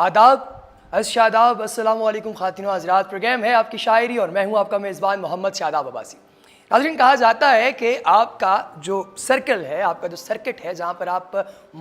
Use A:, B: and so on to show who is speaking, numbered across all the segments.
A: आदाब शादाब अस्सलाम वालेकुम ख़ातिन व हज़रात। प्रोग्राम है आपकी शायरी और मैं हूँ आपका मेज़बान मोहम्मद शादाब अब्बासी। नाज़रीन, कहा जाता है कि आपका जो सर्कल है, आपका जो सर्किट है जहाँ पर आप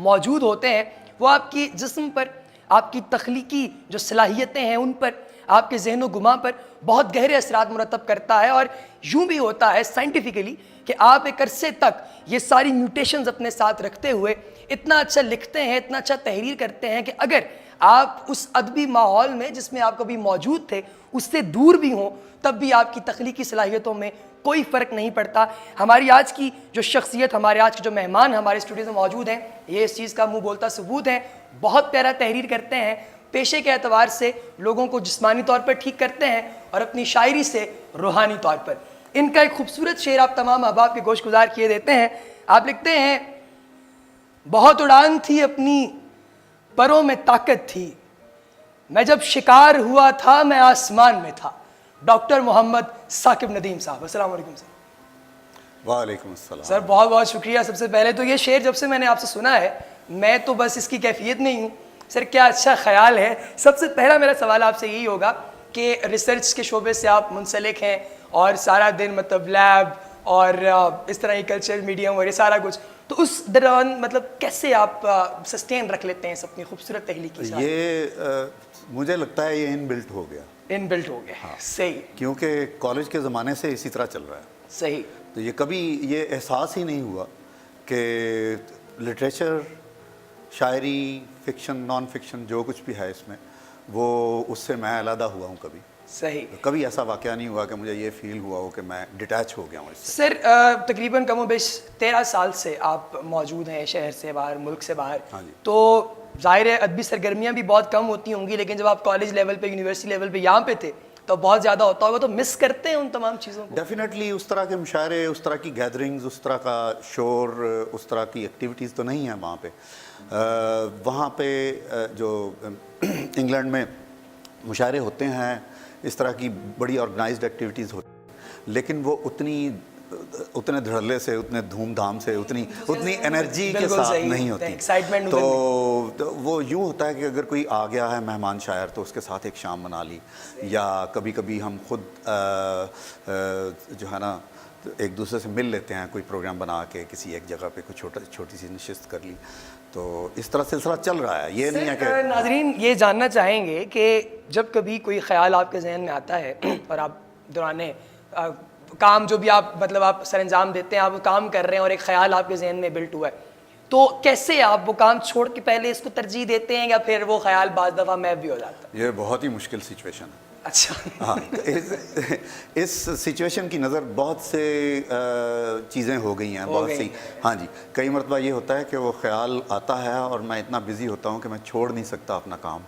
A: मौजूद होते हैं, वो आपकी जिस्म पर, आपकी तख्लीकी जो सलाहियतें हैं उन पर, आपके ज़हन व गुमा पर बहुत गहरे असरात मुरतब करता है। और यूँ भी होता है साइंटिफिकली कि आप एक अरसे तक ये सारी म्यूटेशंस अपने साथ रखते हुए इतना अच्छा लिखते हैं, इतना अच्छा तहरीर करते हैं कि अगर आप उस अदबी माहौल में जिसमें आप कभी मौजूद थे उससे दूर भी हों तब भी आपकी तख्लीकी सलाहियतों में कोई फ़र्क नहीं पड़ता। हमारी आज की जो शख्सियत, हमारे आज के जो मेहमान हमारे स्टूडियो में मौजूद हैं, ये इस चीज़ का मुँह बोलता सबूत है। बहुत प्यारा तहरीर करते हैं, पेशे के एतबार से लोगों को जिस्मानी तौर पर ठीक करते हैं और अपनी शायरी से रूहानी तौर पर। इनका एक खूबसूरत शेर आप तमाम अहबाब के गोश गुजार किए देते हैं। आप लिखते हैं, बहुत उड़ान थी अपनी परों में ताकत थी, मैं जब शिकार हुआ था मैं आसमान में था। डॉक्टर मोहम्मद साकिब नदीम साहब, अस्सलाम वालेकुम सर।
B: वालेकुम अस्सलाम।
A: सर बहुत बहुत शुक्रिया। सबसे पहले तो ये शेर जब से मैंने आपसे सुना है मैं तो बस इसकी कैफियत में ही हूँ। सर क्या अच्छा ख्याल है। सबसे पहला मेरा सवाल आपसे यही होगा कि रिसर्च के शोबे से आप मुंसलिक हैं और सारा दिन मतलब लैब और इस तरह की कल्चर मीडियम और ये सारा कुछ, तो उस दौरान मतलब कैसे आप सस्टेन रख लेते हैं इस अपनी खूबसूरत तहलीकी?
B: ये मुझे लगता है ये इनबिल्ट हो गया।
A: इनबिल्ट हो गया। हाँ। सही।
B: क्योंकि कॉलेज के ज़माने से इसी तरह चल रहा है।
A: सही।
B: तो ये कभी ये एहसास ही नहीं हुआ कि लिटरेचर, शायरी, फिक्शन, नॉन फिक्शन जो कुछ भी है इसमें, वो उससे मैं अलहदा हुआ हूँ कभी।
A: सही।
B: तो कभी ऐसा वाक़या नहीं हुआ कि मुझे ये फील हुआ हो कि मैं डिटैच हो गया हूँ इससे।
A: सर तकरीबन कम व बेश 13 साल से आप मौजूद हैं शहर से बाहर, मुल्क से बाहर।
B: हाँ जी।
A: तो ज़ाहिर है अदबी सरगर्मियाँ भी बहुत कम होती होंगी, लेकिन जब आप कॉलेज लेवल पे, यूनिवर्सिटी लेवल पे यहाँ पे थे तो बहुत ज़्यादा होता होगा, तो मिस करते हैं उन तमाम चीज़ों को?
B: डेफिनेटली उस तरह के मुशायरे, उस तरह की गैदरिंग्स, उस तरह का शोर, उस तरह की एक्टिविटीज़ तो नहीं है वहाँ पे। वहाँ पे जो इंग्लैंड में मुशायरे होते हैं, इस तरह की बड़ी ऑर्गेनाइज्ड एक्टिविटीज़ होती हैं, लेकिन वो उतने धड़ल्ले से, उतने धूमधाम से, उतनी एनर्जी के साथ नहीं होती।
A: एक्साइटमेंट
B: तो वो यूँ होता है कि अगर कोई आ गया है मेहमान शायर तो उसके साथ एक शाम मना ली, या कभी कभी हम खुद जो है ना एक दूसरे से मिल लेते हैं, कोई प्रोग्राम बना के किसी एक जगह पे कोई छोटी सी नशिस्त कर ली। तो इस तरह सिलसिला चल रहा है। ये नहीं है कि
A: नाज़रीन ये जानना चाहेंगे कि जब कभी कोई ख्याल आपके जहन में आता है और आप दौराने काम जो भी आप मतलब आप सर अंजाम देते हैं, आप काम कर रहे हैं और एक ख्याल आपके जहन में बिल्ट हुआ है, तो कैसे आप वो काम छोड़ के पहले इसको तरजीह देते हैं या फिर वो ख्याल बाज़ दफ़ा महव भी हो जाता है?
B: ये बहुत ही मुश्किल सिचुएशन है।
A: अच्छा।
B: हाँ, इस सिचुएशन की नज़र बहुत से चीज़ें हो गई हैं, बहुत सी। हाँ जी, कई मरतबा ये होता है कि वो ख्याल आता है और मैं इतना बिज़ी होता हूँ कि मैं छोड़ नहीं सकता अपना काम।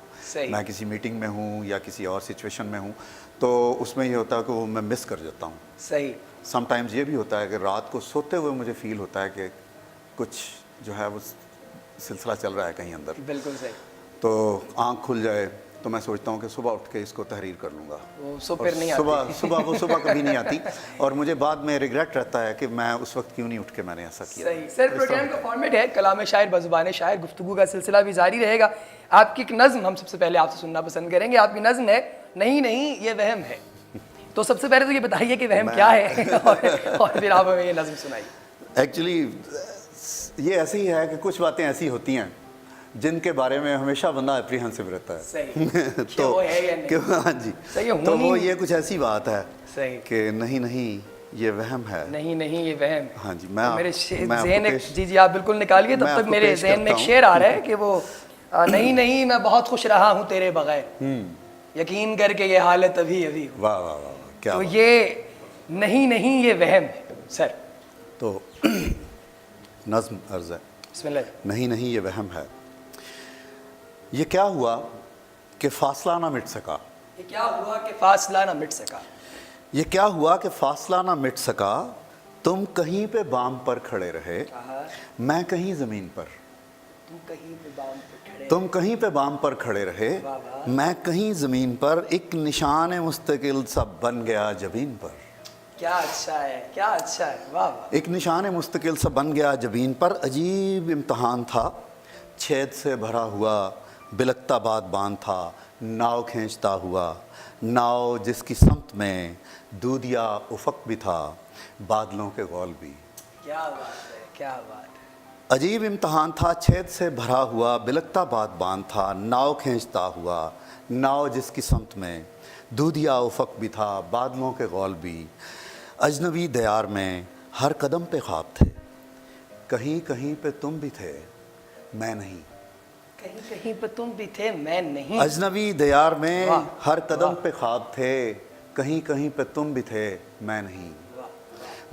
B: मैं किसी मीटिंग में हूँ या किसी और सिचुएशन में हूँ, तो उसमें ये होता है कि वो मैं मिस कर जाता हूँ।
A: सही।
B: समटाइम्स ये भी होता है कि रात को सोते हुए मुझे फ़ील होता है कि कुछ जो है वो सिलसिला चल रहा है कहीं अंदर।
A: बिल्कुल सही।
B: तो आँख खुल जाए तो मैं सोचता हूँ कि सुबह उठ के इसको तहरीर कर लूँगा। सुबह कभी नहीं आती और मुझे बाद में रिग्रेट रहता है कि मैं उस वक्त क्यों नहीं उठ के मैंने ऐसा किया।
A: सही। सर प्रोग्राम का फॉर्मेट है कलाम शायर बज़ुबान शायर, गुफ्तगू का सिलसिला भी जारी रहेगा। आपकी एक नज़्म हम सबसे पहले आपसे सुनना पसंद करेंगे। आपकी नज़्म है नहीं नहीं ये वहम है। तो सबसे पहले तो ये बताइए कि वहम क्या है और फिर आप हमें ये नज़्म सुनाइए।
B: एक्चुअली ये ऐसे ही है कि कुछ बातें ऐसी होती हैं जिनके बारे में हमेशा बंदा एप्रीहेंसिव रहता है।
A: सही।
B: तो
A: वो है या नहीं?
B: हाँ जी, तो वो ये कुछ ऐसी बात है
A: सही
B: कि नहीं नहीं ये वहम है।
A: नहीं नहीं ये वहम।
B: हाँ जी,
A: मेरे ज़हन जी जी आप बिल्कुल निकालिए, तब तक मेरे ज़हन में एक शेर आ रहा है कि वो नहीं नहीं मैं बहुत खुश रहा हूँ तेरे बगैर, यकीन करके ये हालत अभी अभी।
B: वाह वाह वाह, क्या
A: तो ये नहीं नहीं ये वहम है सर।
B: तो नज़्म अर्ज़ है,
A: बिस्मिल्लाह।
B: नहीं नहीं ये वहम है, ये क्या हुआ कि फासला ना मिट सका।
A: ये क्या हुआ कि फासला ना मिट सका।
B: ये क्या हुआ कि फासला ना मिट सका, तुम कहीं पे बाम पर खड़े रहे, मैं कहीं ज़मीन पर।
A: तुम कहीं पे बाम पर खड़े,
B: तुम कहीं पे बाम पर खड़े रहे, मैं कहीं ज़मीन पर, एक निशान मुस्तकिल सा बन गया जबीन पर।
A: क्या अच्छा है, क्या अच्छा है, वाह वाह।
B: एक निशान मुस्तकिल सा बन गया जबीन पर, अजीब इम्तहान था छेद से भरा हुआ बिलकता बाद बांध था नाव खींचता हुआ, नाव जिसकी समत में दूधिया उफक भी था, बादलों के गौल भी।
A: क्या बात है, क्या बात है।
B: अजीब इम्तहान था छेद से भरा हुआ, बिलकता बाद बांध था नाव खींचता हुआ, नाव जिसकी समत में दूधिया उफक भी था, बादलों के गौल भी। अजनबी दयार में हर कदम पे ख्वाब थे, कहीं कहीं पे तुम भी थे मैं नहीं।
A: कहीं कहीं पे तुम भी थे मैं नहीं।
B: अजनबी दयार में
A: वाह,
B: हर कदम
A: वाह।
B: पे ख्वाब थे, कहीं कहीं पे तुम भी थे मैं नहीं।
A: वाह,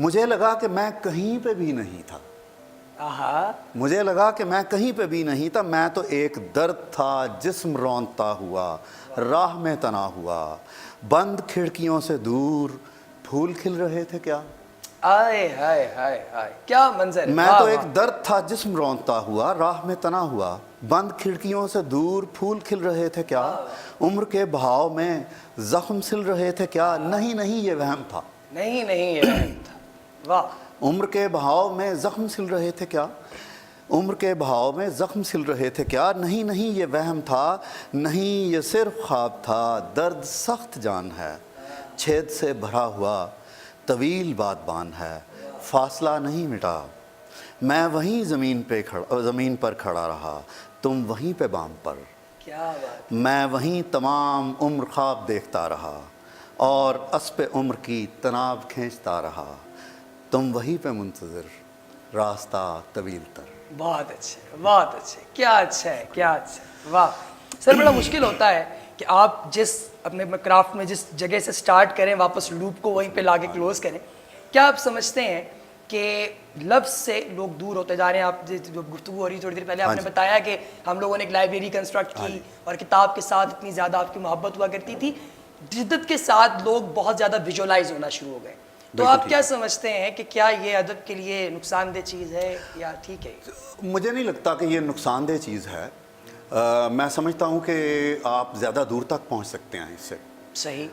B: मुझे लगा कि मैं कहीं पे भी नहीं था,
A: आहा,
B: मुझे लगा कि मैं कहीं पे भी नहीं था, मैं तो एक दर्द था जिस्म रौंदता हुआ, राह में तना हुआ, बंद खिड़कियों से दूर फूल खिल रहे थे क्या।
A: आए हाय हाय हाय, क्या मंजर है।
B: मैं
A: वाह,
B: तो
A: वाह।
B: एक दर्द था जिस्म रौंदता हुआ, राह में तना हुआ, बंद खिड़कियों से दूर फूल खिल रहे थे क्या। उम्र के बहाव में जख्म सिल रहे थे क्या, नहीं नहीं ये वहम था।
A: नहीं नहीं ये वहम था। वाह।
B: उम्र के बहाव में जख्म सिल रहे थे क्या, उम्र के बहाव में जख्म सिल रहे थे क्या, नहीं नहीं ये वहम था, नहीं ये सिर्फ ख्वाब था। दर्द सख्त जान है, छेद से भरा हुआ तवील बादबान है, फासला नहीं मिटा। मैं वहीं ज़मीन पर खड़ा रहा, तुम वहीं पे बाम पर।
A: क्या बात।
B: मैं वहीं तमाम उम्र ख्वाब देखता रहा और अस्पे उम्र की तनाब खींचता रहा, तुम वहीं पे मुंतज़िर, रास्ता तवील तर।
A: बहुत अच्छे, बहुत अच्छे, क्या अच्छा है, क्या अच्छा है। वाह सर, बड़ा मुश्किल होता है कि आप जिस अपने क्राफ्ट में जिस जगह से स्टार्ट करें वापस लूप को वहीं पे लाके क्लोज करें। क्या आप समझते हैं कि लफ्ज़ से लोग दूर होते जा रहे हैं। आप जो गुफ्तगू हो रही थोड़ी देर पहले आपने बताया कि हम लोगों ने एक लाइब्रेरी कंस्ट्रक्ट की और किताब के साथ इतनी ज़्यादा आपकी मोहब्बत हुआ करती थी, जिद्दत के साथ लोग बहुत ज़्यादा विजुअलाइज होना शुरू हो गए। तो आप क्या समझते हैं कि क्या ये अदब के लिए नुकसानदेह चीज़ है या ठीक है?
B: मुझे नहीं लगता कि ये नुकसानदेह चीज़ है। मैं समझता हूँ कि आप ज़्यादा दूर तक पहुँच सकते हैं इससे।
A: सही।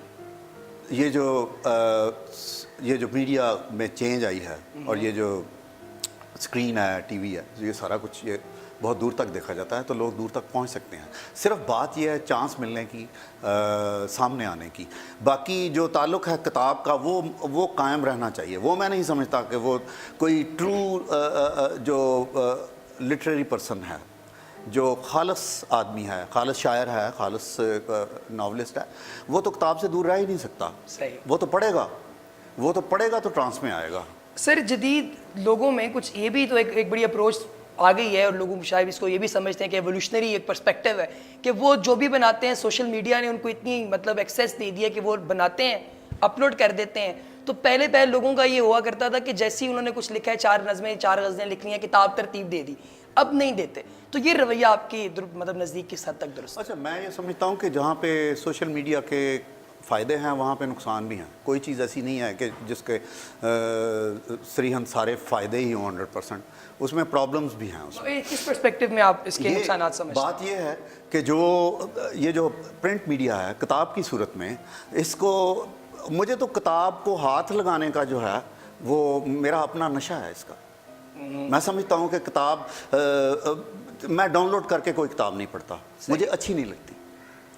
B: ये जो मीडिया में चेंज आई है और ये जो स्क्रीन है, टीवी है, ये सारा कुछ ये बहुत दूर तक देखा जाता है, तो लोग दूर तक पहुंच सकते हैं। सिर्फ बात ये है चांस मिलने की, सामने आने की। बाकी जो ताल्लुक़ है किताब का वो कायम रहना चाहिए। वो मैं नहीं समझता कि वो कोई ट्रू जो लिटरेरी पर्सन है, जो खालस आदमी है, खालस शायर है, खालस नावलिस्ट है, वो तो किताब से दूर रह ही नहीं सकता।
A: सही।
B: वो तो पढ़ेगा तो ट्रांस में आएगा।
A: सर जदीद लोगों में कुछ ये भी तो एक बड़ी अप्रोच आ गई है और लोग शायद इसको ये भी समझते हैं कि एवोल्यूशनरी एक पर्सपेक्टिव है कि वो जो भी बनाते हैं सोशल मीडिया ने उनको इतनी मतलब एक्सेस दे दिया कि वो बनाते हैं, अपलोड कर देते हैं। तो पहले लोगों का ये हुआ करता था कि जैसे ही उन्होंने कुछ लिखा है, 4 नज़में 4 गज़लें लिखनी है, किताब तरतीब दे दी, अब नहीं देते। तो ये रवैया आपकी मतलब नज़दीक किस हद तक दुरुस्त?
B: अच्छा, मैं ये समझता हूँ कि जहाँ पे सोशल मीडिया के फ़ायदे हैं वहाँ पे नुकसान भी हैं। कोई चीज़ ऐसी नहीं है कि जिसके सरीहन सारे फ़ायदे ही हों 100%, उसमें प्रॉब्लम्स भी हैं। उसमें
A: किस पर्सपेक्टिव में आप इसके नुकसान समझते हैं?
B: बात ये है कि ये जो प्रिंट मीडिया है किताब की सूरत में, इसको मुझे तो किताब को हाथ लगाने का जो है वो मेरा अपना नशा है इसका। मैं समझता हूँ कि किताब मैं डाउनलोड करके कोई किताब नहीं पढ़ता, मुझे अच्छी नहीं लगती,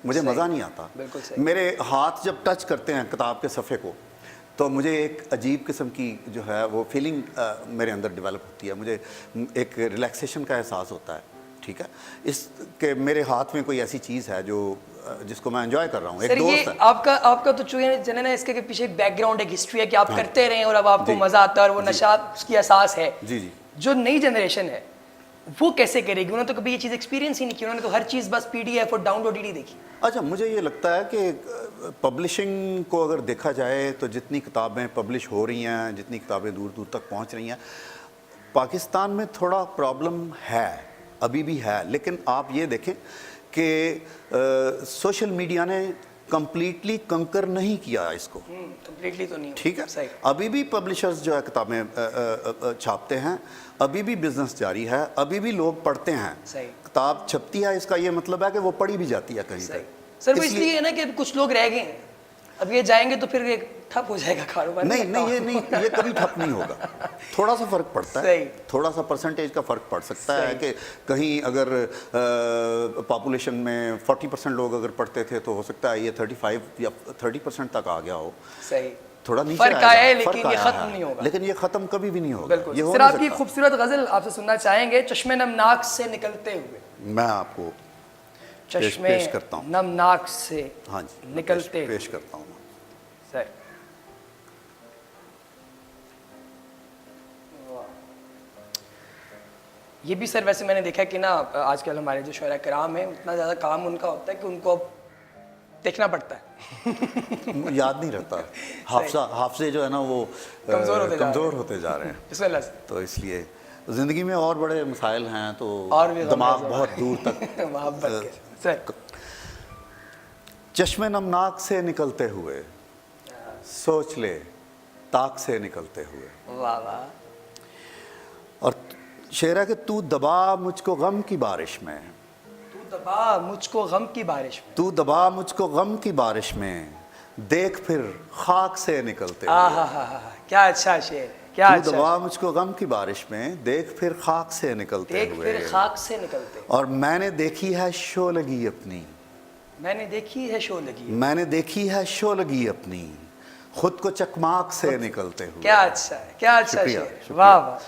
B: मुझे मज़ा नहीं आता। मेरे हाथ जब टच करते हैं किताब के सफ़े को तो मुझे एक अजीब किस्म की जो है वो फीलिंग मेरे अंदर डेवलप होती है, मुझे एक रिलैक्सेशन का एहसास होता है। ठीक है, इसके मेरे हाथ में कोई ऐसी चीज़ है जो जिसको मैं एंजॉय कर रहा हूँ। एक दोस्त है
A: आपका तो चूँकि ना इसके पीछे एक बैकग्राउंड, एक हिस्ट्री है कि आप करते रहे और अब आपको मज़ा आता है और वो नशा उसकी एहसास है।
B: जी।
A: जो नई जनरेशन है वो कैसे करेगी? उन्होंने तो कभी ये चीज़ एक्सपीरियंस ही नहीं की, उन्होंने तो हर चीज़ बस PDF और डाउनलोड ही देखी।
B: अच्छा, मुझे ये लगता है कि पब्लिशिंग को अगर देखा जाए तो जितनी किताबें पब्लिश हो रही हैं, जितनी किताबें दूर दूर तक पहुंच रही हैं, पाकिस्तान में थोड़ा प्रॉब्लम है, अभी भी है। लेकिन आप ये देखें कि सोशल मीडिया ने कंप्लीटली कंकर नहीं किया इसको।
A: कंप्लीटली तो नहीं।
B: ठीक है, अभी भी पब्लिशर्स जो है किताबें छापते हैं, अभी भी बिजनेस जारी है, अभी भी लोग पढ़ते हैं। किताब छपती है, इसका ये मतलब है कि वो पढ़ी भी जाती है कहीं पर।
A: सर वो इसलिए है ना कि कुछ लोग रह गए हैं, اب یہ جائیں گے تو پھر یہ ٹھپ ہو جائے گا کاروبار.
B: نہیں یہ کبھی ٹھپ نہیں ہوگا. تھوڑا سا فرق پڑتا ہے,
A: صحیح.
B: تھوڑا سا پرسنٹیج کا فرق پڑ سکتا ہے کہ کہیں اگر پاپولیشن میں 40% لوگ اگر پڑھتے تھے تو ہو سکتا ہے یہ 35 یا 30% تک آ گیا ہو.
A: صحیح.
B: تھوڑا نیچے
A: فرق آیا ہے لیکن یہ ختم نہیں ہوگا.
B: لیکن یہ ختم کبھی بھی نہیں ہوگا.
A: بالکل. سر آپ کی خوبصورت غزل آپ سے سننا چاہیں گے, چشمے نمناک سے نکلتے ہوئے.
B: میں آپ کو
A: چشمے
B: پیش کرتا ہوں.
A: نمناک سے
B: ہاں جی
A: نکلتے
B: پیش کرتا ہوں.
A: سر یہ بھی سر ویسے میں نے دیکھا کہ نا آج کل ہمارے جو شعراء کرام ہیں اتنا زیادہ کام ان کا ہوتا ہے کہ ان کو اب دیکھنا پڑتا ہے.
B: یاد نہیں رہتا, حافظے جو ہے نا وہ کمزور ہوتے جا رہے ہیں.
A: بسم اللہ.
B: تو اس لیے زندگی میں اور بڑے مسائل ہیں تو
A: اور بھی
B: دماغ بہت دور تک.
A: محبت کے سر.
B: چشمے نمناک سے نکلتے ہوئے, سوچ لے طاق سے نکلتے ہوئے.
A: واہ واہ.
B: اور شعر ہے کہ تو دبا مجھ کو غم کی بارش میں,
A: تو دبا مجھ کو غم کی بارش میں,
B: تو دبا مجھ کو غم کی بارش میں, دیکھ پھر خاک سے نکلتے ہوئے.
A: کیا اچھا شعر, کیا
B: تو
A: اچھا.
B: دبا مجھ کو غم کی بارش میں, دیکھ پھر خاک سے نکلتے
A: دیکھ
B: ہوئے.
A: پھر خاک سے نکلتے.
B: اور میں نے دیکھی ہے شعلگی اپنی,
A: میں نے دیکھی ہے شعلگی,
B: میں نے دیکھی ہے شعلگی اپنی, خود کو چکماک سے نکلتے ہوئے.
A: کیا اچھا ہے, کیا اچھا
B: شکریہ,
A: شعر.
B: شکریہ.
A: واہ واہ.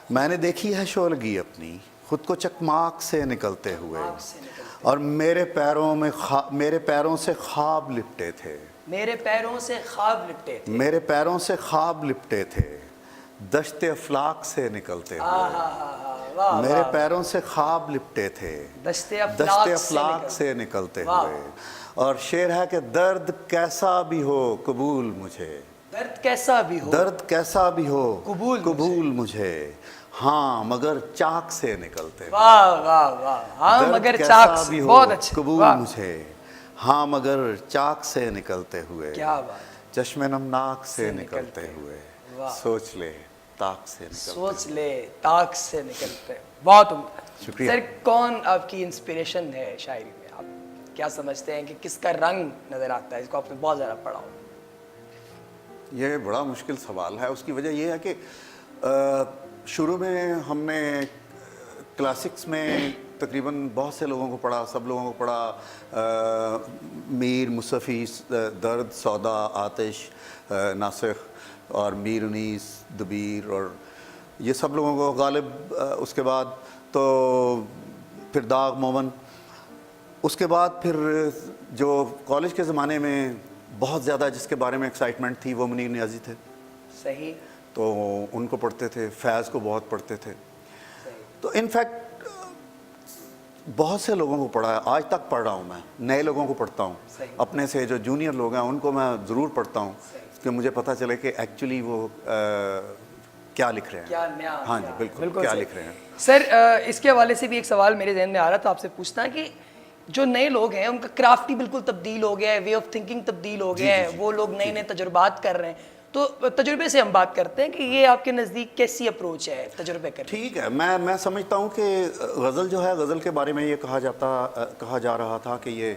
B: میں نے دیکھی ہے شعلگی اپنی, خود کو چکماک سے نکلتے ہوئے.
A: خاک سے نکلتے.
B: اور میرے پیروں سے خواب لپٹے تھے,
A: میرے پیروں سے خواب لپٹے تھے,
B: میرے پیروں سے خواب لپٹے تھے, دشت افلاک سے نکلتے ہوئے. میرے پیروں سے خواب لپٹے تھے,
A: دشت
B: افلاک سے نکلتے ہوئے. اور شعر ہے کہ درد کیسا بھی ہو قبول مجھے,
A: درد کیسا بھی ہو,
B: درد کیسا بھی ہو
A: قبول
B: مجھے, ہاں مگر چاک سے نکلتے ہوئے.
A: واہ واہ واہ. ہاں مگر چاک سے, بہت اچھا.
B: قبول مجھے, ہاں مگر چاک سے نکلتے ہوئے.
A: کیا بات.
B: چشمے نمناک سے نکلتے ہوئے, سوچ لے طاق سے نکلتے.
A: سوچ لے طاق سے نکلتے. بہت عمدہ.
B: شکریہ.
A: سر کون آپ کی انسپریشن ہے شاعری میں, آپ کیا سمجھتے ہیں کہ کس کا رنگ نظر آتا ہے, اس کو آپ نے بہت زیادہ پڑھا ہو؟
B: یہ بڑا مشکل سوال ہے. اس کی وجہ یہ ہے کہ شروع میں ہم نے کلاسکس میں تقریباً بہت سے لوگوں کو پڑھا, سب لوگوں کو پڑھا, میر, مصطفی, درد, سودا, آتش, ناسخ اور میر انیس, دبیر, اور یہ سب لوگوں کو غالب. اس کے بعد تو پھر داغ, مومن. اس کے بعد پھر جو کالج کے زمانے میں بہت زیادہ جس کے بارے میں ایکسائٹمنٹ تھی وہ منیر نیازی تھے.
A: صحیح.
B: تو ان کو پڑھتے تھے, فیض کو بہت پڑھتے تھے. تو انفیکٹ بہت سے لوگوں کو پڑھا ہے, آج تک پڑھ رہا ہوں میں, نئے لوگوں کو پڑھتا ہوں. اپنے سے جو جونیئر لوگ ہیں ان کو میں ضرور پڑھتا ہوں کہ مجھے پتہ چلے کہ ایکچولی وہ کیا لکھ رہے ہیں. ہاں جی بالکل, کیا لکھ رہے ہیں.
A: سر اس کے حوالے سے بھی ایک سوال میرے ذہن میں آ رہا تھا آپ سے پوچھنا ہے کہ جو نئے لوگ ہیں ان کا کرافٹ ہی بالکل تبدیل ہو گیا ہے, وے آف تھنکنگ تبدیل ہو گیا ہے, وہ لوگ نئے نئے تجربات کر رہے ہیں. تو تجربے سے ہم بات کرتے ہیں کہ یہ آپ کے نزدیک کیسی اپروچ ہے تجربے کرنے.
B: ٹھیک ہے, میں سمجھتا ہوں کہ غزل جو ہے, غزل کے بارے میں یہ کہا جا رہا تھا کہ یہ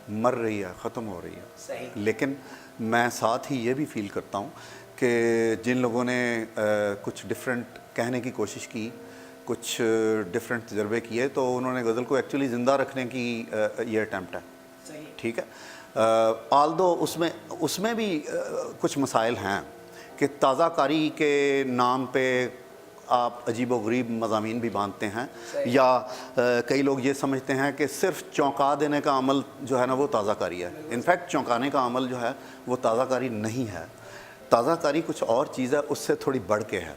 B: مر رہی ہے, ختم ہو رہی ہے.
A: صحیح.
B: لیکن میں ساتھ ہی یہ بھی فیل کرتا ہوں کہ جن لوگوں نے کچھ ڈفرینٹ کہنے کی کوشش کی, کچھ ڈفرینٹ تجربے کیے, تو انہوں نے غزل کو ایکچولی زندہ رکھنے کی یہ اٹیمپٹ ہے.
A: صحیح.
B: ٹھیک ہے. آلدو اس میں بھی کچھ مسائل ہیں کہ تازہ کاری کے نام پہ آپ عجیب و غریب مضامین بھی باندھتے ہیں, یا کئی لوگ یہ سمجھتے ہیں کہ صرف چونکا دینے کا عمل جو ہے نا وہ تازہ کاری ہے. انفیکٹ چونکانے کا عمل جو ہے وہ تازہ کاری نہیں ہے. تازہ کاری کچھ اور چیز ہے, اس سے تھوڑی بڑھ کے ہے.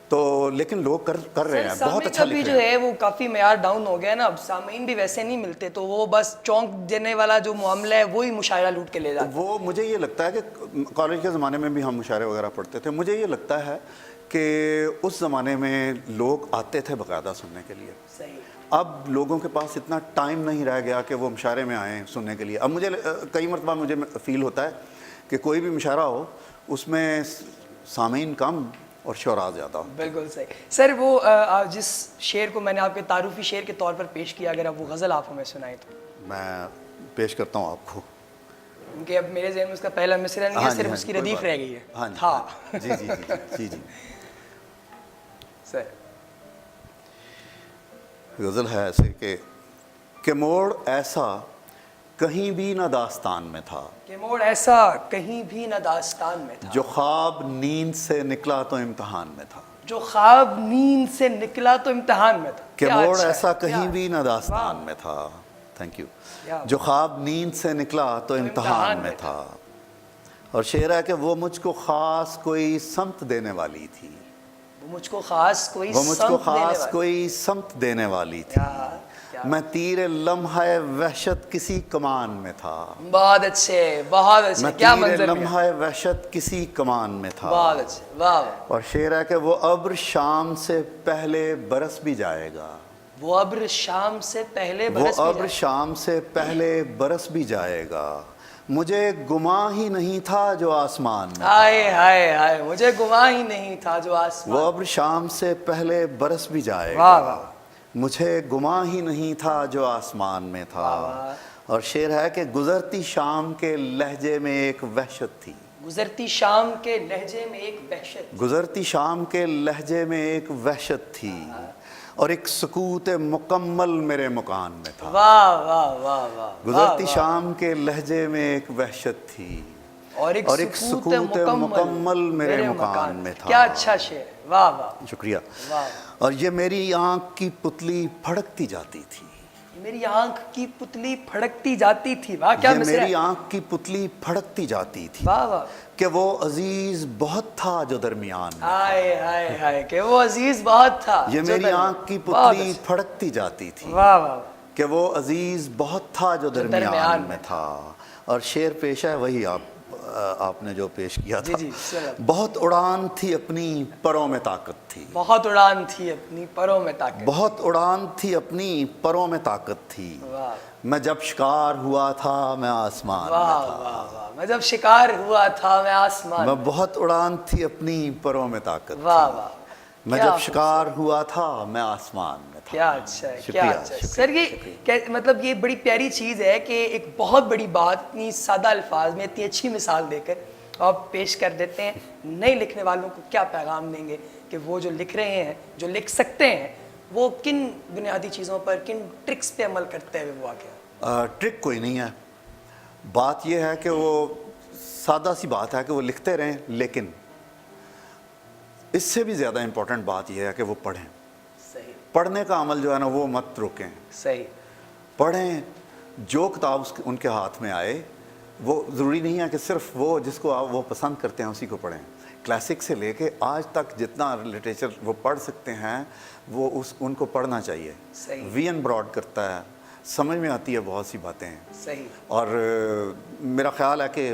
B: تو لیکن لوگ کر رہے ہیں, بہت اچھا لکھ رہے ہیں.
A: جو ہے وہ کافی معیار ڈاؤن ہو گیا نا, اب سامعین بھی ویسے نہیں ملتے, تو وہ بس چونک دینے والا جو معاملہ ہے وہی مشاعرہ لوٹ کے لے جاتا ہے.
B: وہ مجھے یہ لگتا ہے کہ کالج کے زمانے میں بھی ہم مشاعرے وغیرہ پڑھتے تھے, مجھے یہ لگتا ہے کہ اس زمانے میں لوگ آتے تھے باقاعدہ سننے کے لیے.
A: صحیح.
B: اب لوگوں کے پاس اتنا ٹائم نہیں رہ گیا کہ وہ مشاعرے میں آئیں سننے کے لیے. اب مجھے کئی مرتبہ مجھے فیل ہوتا ہے کہ کوئی بھی مشاعرہ ہو اس میں سامعین کم اور شعراء زیادہ ہو.
A: بالکل صحیح. سر وہ جس شعر کو میں نے آپ کے تعارفی شعر کے طور پر پیش کیا, اگر آپ وہ غزل آپ ہمیں سنائیں تو.
B: میں پیش کرتا ہوں آپ کو.
A: کیونکہ اب میرے ذہن میں اس کا پہلا مصرع نہیں ہے, صرف اس کی ردیف رہ گئی ہے.
B: ہاں جی
A: تھا.
B: جی جی جی جی جی
A: سر
B: غزل ہے ایسے کہ موڑ ایسا کہیں بھی نہ داستان میں تھا,
A: کہ موڑ ایسا کہیں بھی نہ داستان میں تھا,
B: جو خواب نیند سے نکلا تو امتحان میں تھا.
A: جو خواب نیند سے نکلا تو امتحان میں تھا.
B: کہ
A: کیا
B: موڑ
A: اچھا ہے,
B: ایسا
A: کیا
B: کہیں بھی نہ داستان میں تھا. Thank you.
A: کیا
B: جو خواب نیند سے نکلا تو امتحان میں تھا. اور شعر ہے کہ وہ مجھ کو خاص کوئی سمت دینے والی تھی,
A: وہ مجھ کو خاص کوئی
B: وہ مجھ کو
A: سمت دینے
B: خاص
A: والی.
B: کوئی سمت دینے والی تھی.
A: کیا
B: میں تیر لمحہ وحشت کسی کمان میں تھا.
A: بہت اچھے, بہت اچھے,
B: میں
A: کیا
B: تیر
A: منظر ہے.
B: لمحہ وحشت کسی کمان میں تھا.
A: بہت اچھے, واہ واہ.
B: اور شعر ہے کہ وہ ابر شام سے پہلے برس بھی جائے گا.
A: وہ ابر شام سے پہلے
B: وہ
A: برس بھی
B: ابر شام سے پہلے برس بھی جائے گا. مجھے گمان ہی نہیں تھا جو آسمان میں.
A: ہائے ہائے ہائے, مجھے گواہ ہی نہیں تھا جو آسمان.
B: وہ ابر شام سے پہلے برس بھی جائے
A: واہ
B: گا.
A: واہ.
B: مجھے گمان ہی نہیں تھا جو آسمان میں تھا. اور شعر ہے کہ گزرتی شام کے لہجے میں ایک وحشت تھی.
A: گزرتی شام کے لہجے میں ایک وحشت.
B: گزرتی شام کے لہجے میں ایک وحشت تھی, اور ایک سکوت مکمل میرے مکان میں تھا.
A: واہ واہ واہ واہ.
B: گزرتی شام کے لہجے میں ایک وحشت تھی,
A: اور ایک سکوت
B: مکمل میرے مکان میں تھا.
A: کیا اچھا شعر, واہ واہ.
B: شکریہ.
A: واہ.
B: اور یہ میری آنکھ کی پتلی پھڑکتی جاتی تھی.
A: میری آنکھ کی پتلی پھڑکتی جاتی تھی. واہ کیا
B: یہ
A: مصرع ہے.
B: میری آنکھ کی پتلی پھڑکتی جاتی تھی.
A: واہ واہ.
B: کہ وہ عزیز بہت تھا جو درمیان میں.
A: ہائے ہائے ہائے, کہ وہ عزیز بہت تھا.
B: یہ
A: جو
B: میری آنکھ کی پتلی پھڑکتی جاتی تھی.
A: واہ واہ.
B: کہ وہ عزیز بہت تھا جو درمیان میں تھا. اور شعر پیش ہے وہی آپ نے جو پیش کیا تھا.
A: جی جی.
B: بہت اڑان تھی اپنی پروں میں طاقت تھی.
A: بہت اڑان تھی اپنی پروں میں طاقت.
B: بہت اڑان تھی اپنی پروں میں طاقت تھی.
A: واہ.
B: میں جب شکار ہوا تھا میں آسمان میں
A: واہ
B: تھا.
A: واہ واہ. میں جب شکار ہوا تھا میں آسمان.
B: میں بہت اڑان تھی اپنی پروں میں طاقت تھی.
A: واہ واہ.
B: میں جب شکار ہوا تھا میں آسمان میں تھا.
A: کیا اچھا ہے, کیا اچھا ہے. سر یہ مطلب یہ بڑی پیاری چیز ہے کہ ایک بہت بڑی بات اتنی سادہ الفاظ میں اتنی اچھی مثال دے کر آپ پیش کر دیتے ہیں. نئے لکھنے والوں کو کیا پیغام دیں گے کہ وہ جو لکھ رہے ہیں, جو لکھ سکتے ہیں, وہ کن بنیادی چیزوں پر, کن ٹرکس پہ عمل کرتے ہوئے وہ واقعہ.
B: ٹرک کوئی نہیں ہے. بات یہ ہے کہ وہ سادہ سی بات ہے کہ وہ لکھتے رہیں, لیکن اس سے بھی زیادہ امپورٹنٹ بات یہ ہے کہ وہ پڑھیں.
A: صحیح.
B: پڑھنے کا عمل جو ہے نا وہ مت روکیں.
A: صحیح.
B: پڑھیں. جو کتاب ان کے ہاتھ میں آئے, وہ ضروری نہیں ہے کہ صرف وہ جس کو وہ پسند کرتے ہیں اسی کو پڑھیں. کلاسک سے لے کے آج تک جتنا لٹریچر وہ پڑھ سکتے ہیں وہ ان کو پڑھنا چاہیے.
A: صحیح.
B: وی این براڈ کرتا ہے, سمجھ میں آتی ہے بہت سی باتیں.
A: صحیح.
B: اور میرا خیال ہے کہ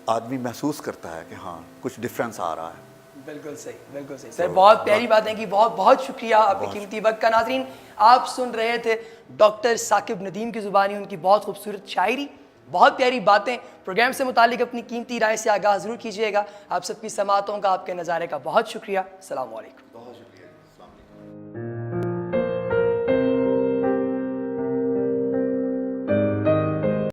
B: آدمی محسوس کرتا ہے کہ ہاں کچھ ڈفرینس آ رہا ہے.
A: بالکل صحیح, بالکل صحیح. سر بہت پیاری باتیں کی, بہت بہت شکریہ آپ کے قیمتی وقت کا. ناظرین آپ سن رہے تھے ڈاکٹر ثاقب ندیم کی زبانی ان کی بہت خوبصورت شاعری, بہت پیاری باتیں. پروگرام سے متعلق اپنی قیمتی رائے سے آگاہ ضرور کیجیے گا. آپ سب کی سماعتوں کا, آپ کے نظارے کا بہت شکریہ. السلام علیکم.
B: بہت شکریہ.